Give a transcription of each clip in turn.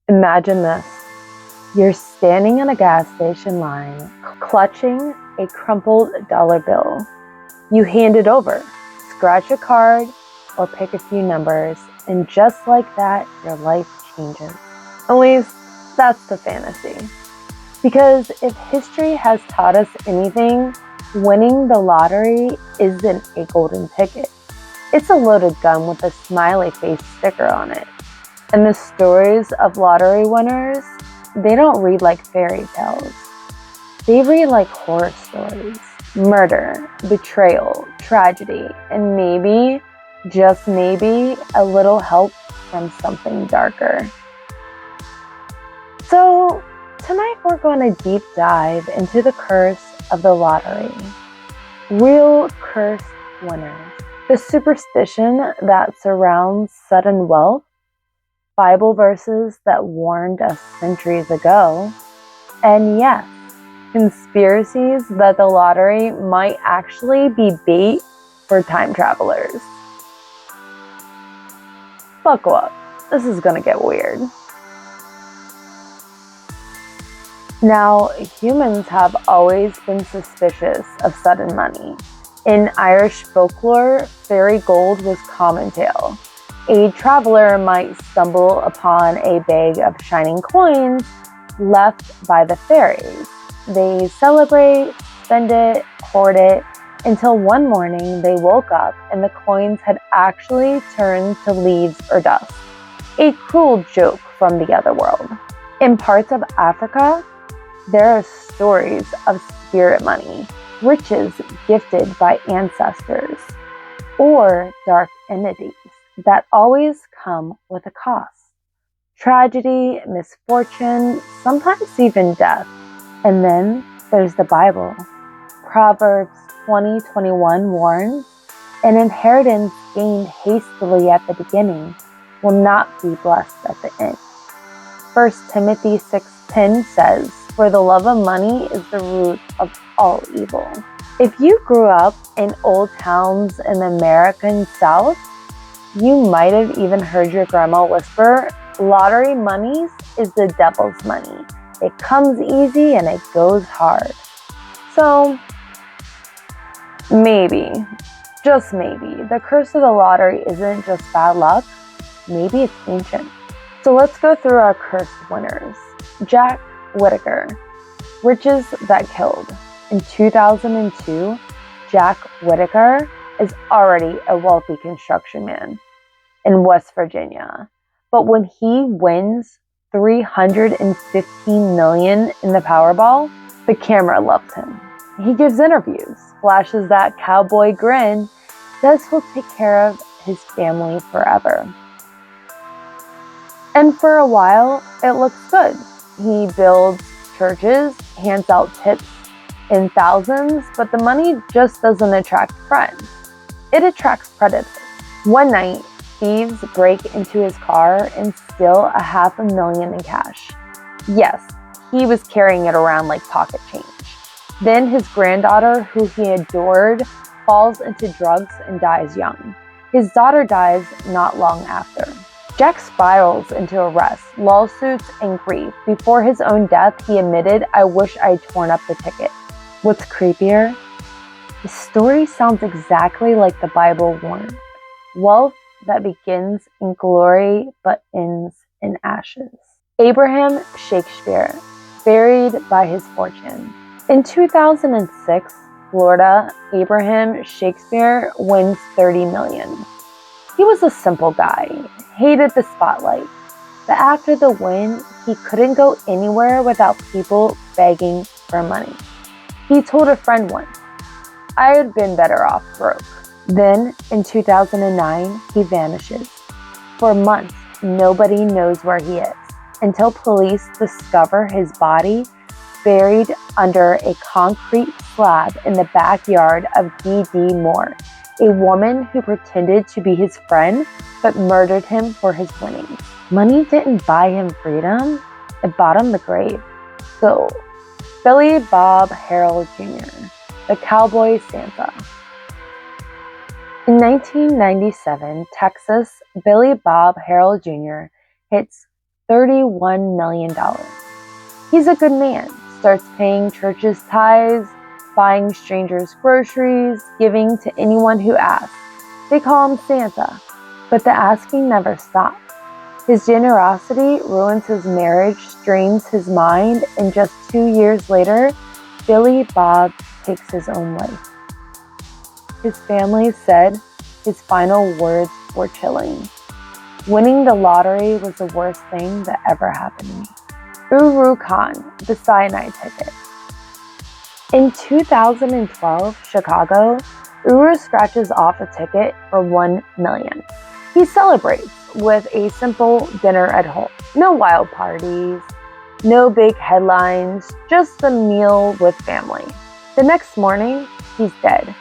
Imagine this. You're standing in a gas station line, clutching a crumpled dollar bill. You hand it over, scratch a card, or pick a few numbers, and just like that, your life changes. At least, that's the fantasy. Because if history has taught us anything, winning the lottery isn't a golden ticket. It's a loaded gun with a smiley face sticker on it. And the stories of lottery winners, they don't read like fairy tales. They read like horror stories. Murder, betrayal, tragedy, and maybe, just maybe, a little help from something darker. So, tonight we're going to deep dive into the curse of the lottery. Real cursed winners. The superstition that surrounds sudden wealth. Bible verses that warned us centuries ago. And yes, conspiracies that the lottery might actually be bait for time travelers. Buckle up. This is going to get weird. Now, humans have always been suspicious of sudden money. In Irish folklore, fairy gold was common tale. A traveler might stumble upon a bag of shining coins left by the fairies. They celebrate, spend it, hoard it, until one morning they woke up and the coins had actually turned to leaves or dust. A cruel joke from the other world. In parts of Africa, there are stories of spirit money, riches gifted by ancestors, or dark entities that always come with a cost. Tragedy, misfortune, sometimes even death. And then there's the Bible. Proverbs 20:21 warns, an inheritance gained hastily at the beginning will not be blessed at the end. 1 Timothy 6:10 says, for the love of money is the root of all evil. If you grew up in old towns in the American South, you might have even heard your grandma whisper, lottery monies is the devil's money. It comes easy and it goes hard. So, maybe, just maybe, the curse of the lottery isn't just bad luck, maybe it's ancient. So let's go through our cursed winners. Jack Whittaker, riches that killed. In 2002, Jack Whittaker is already a wealthy construction man in West Virginia. But when he wins $315 million in the Powerball, the camera loves him. He gives interviews, flashes that cowboy grin, says he'll take care of his family forever. And for a while, it looks good. He builds churches, hands out tips in thousands, but the money just doesn't attract friends. It attracts predators. One night, thieves break into his car and steal $500,000 in cash. Yes, he was carrying it around like pocket change. Then his granddaughter, who he adored, falls into drugs and dies young. His daughter dies not long after. Jack spirals into arrests, lawsuits, and grief. Before his own death, he admitted, I wish I'd torn up the ticket. What's creepier? The story sounds exactly like the Bible warned. Wealth that begins in glory but ends in ashes. Abraham Shakespeare, buried by his fortune. In 2006, Florida, Abraham Shakespeare wins $30 million. He was a simple guy, hated the spotlight, but after the win, he couldn't go anywhere without people begging for money. He told a friend once, I had been better off broke. Then, in 2009, he vanishes. For months, nobody knows where he is, until police discover his body buried under a concrete slab in the backyard of D.D. Moore, a woman who pretended to be his friend but murdered him for his winnings. Money didn't buy him freedom, it bought him the grave. So, Billie Bob Harrell Jr., the Cowboy Santa. In 1997, Texas, Billie Bob Harrell Jr. hits $31 million. He's a good man, starts paying churches tithes, buying strangers groceries, giving to anyone who asks. They call him Santa, but the asking never stops. His generosity ruins his marriage, strains his mind, and just 2 years later, Billie Bob takes his own life. His family said his final words were chilling. Winning the lottery was the worst thing that ever happened to me. Uru Khan, the cyanide ticket. In 2012, Chicago, Uru scratches off a ticket for $1 million. He celebrates with a simple dinner at home. No wild parties, no big headlines, just a meal with family. The next morning, he's dead.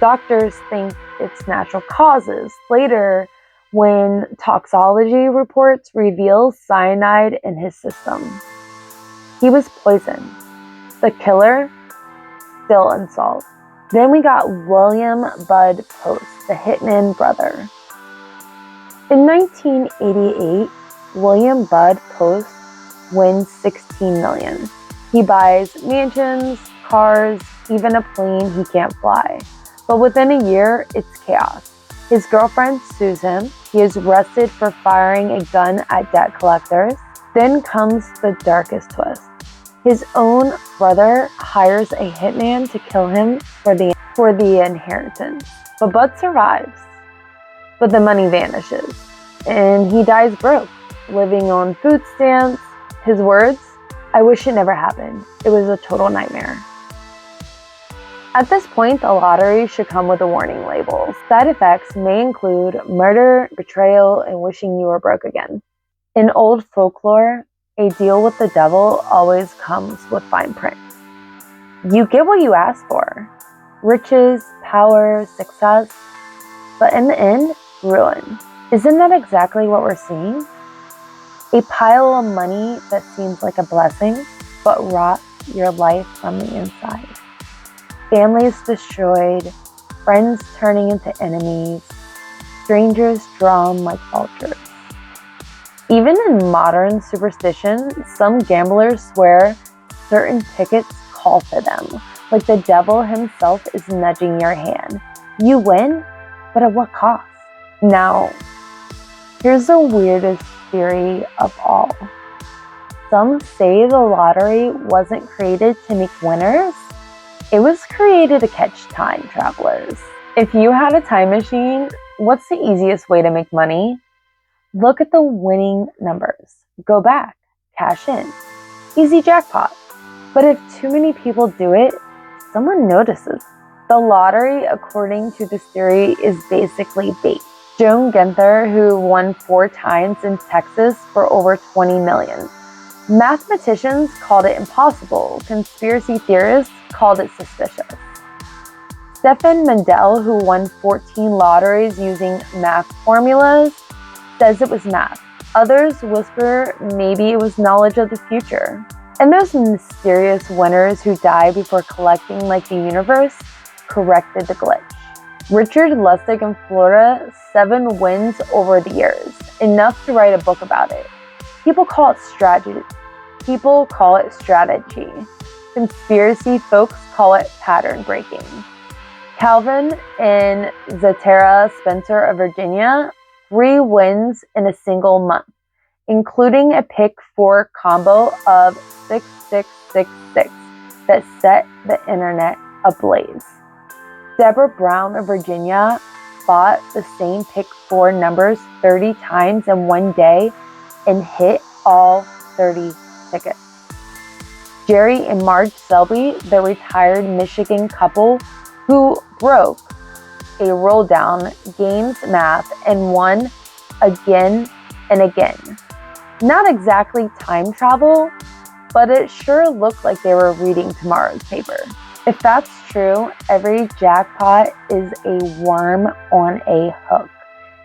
Doctors think it's natural causes. Later, when toxicology reports reveal cyanide in his system, he was poisoned. The killer, still unsolved. Then we got William Bud Post, the hitman brother. In 1988, William Bud Post wins $16 million. He buys mansions, cars, even a plane he can't fly. But within a year, it's chaos. His girlfriend sues him. He is arrested for firing a gun at debt collectors. Then comes the darkest twist. His own brother hires a hitman to kill him for the inheritance. But Bud survives. But the money vanishes, and he dies broke, living on food stamps. His words, "I wish it never happened. It was a total nightmare." At this point, the lottery should come with a warning label. Side effects may include murder, betrayal, and wishing you were broke again. In old folklore, a deal with the devil always comes with fine print. You get what you ask for. Riches, power, success, but in the end, ruin. Isn't that exactly what we're seeing? A pile of money that seems like a blessing, but rots your life from the inside. Families destroyed, friends turning into enemies, strangers drawn like vultures. Even in modern superstition, some gamblers swear certain tickets call to them, like the devil himself is nudging your hand. You win, but at what cost? Now, here's the weirdest theory of all. Some say the lottery wasn't created to make winners. It was created to catch time travelers. If you had a time machine, what's the easiest way to make money? Look at the winning numbers. Go back, cash in. Easy jackpot. But if too many people do it, someone notices. The lottery, according to this theory, is basically bait. Joan Ginther, who won 4 times in Texas for over $20 million. Mathematicians called it impossible. Conspiracy theorists called it suspicious. Stefan Mendel, who won 14 lotteries using math formulas, says it was math. Others whisper maybe it was knowledge of the future. And those mysterious winners who die before collecting like the universe corrected the glitch. Richard Lustig in Florida, 7 wins over the years, enough to write a book about it. People call it strategy. Conspiracy folks call it pattern breaking. Calvin and Zatara Spencer of Virginia, 3 wins in a single month, including a pick 4 combo of 6666 that set the internet ablaze. Deborah Brown of Virginia bought the same pick 4 numbers 30 times in one day and hit all 30 tickets. Jerry and Marge Selby, the retired Michigan couple who broke a roll down, games math, and won again and again. Not exactly time travel, but it sure looked like they were reading tomorrow's paper. If that's true, every jackpot is a worm on a hook,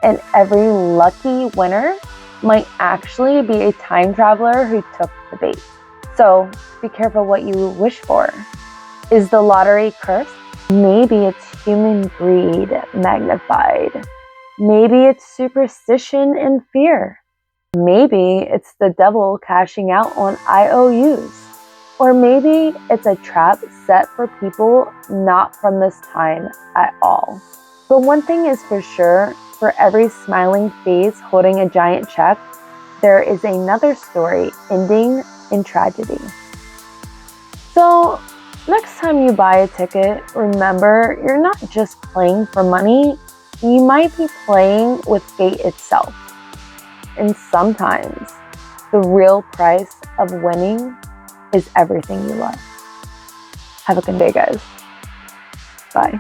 and every lucky winner might actually be a time traveler who took the bait. So be careful what you wish for. Is the lottery cursed? Maybe it's human greed magnified. Maybe it's superstition and fear. Maybe it's the devil cashing out on IOUs. Or maybe it's a trap set for people not from this time at all. But one thing is for sure, for every smiling face holding a giant check, there is another story ending in tragedy. So, next time you buy a ticket, remember you're not just playing for money, you might be playing with fate itself. And sometimes, the real price of winning is everything you love. Have a good day, guys. Bye.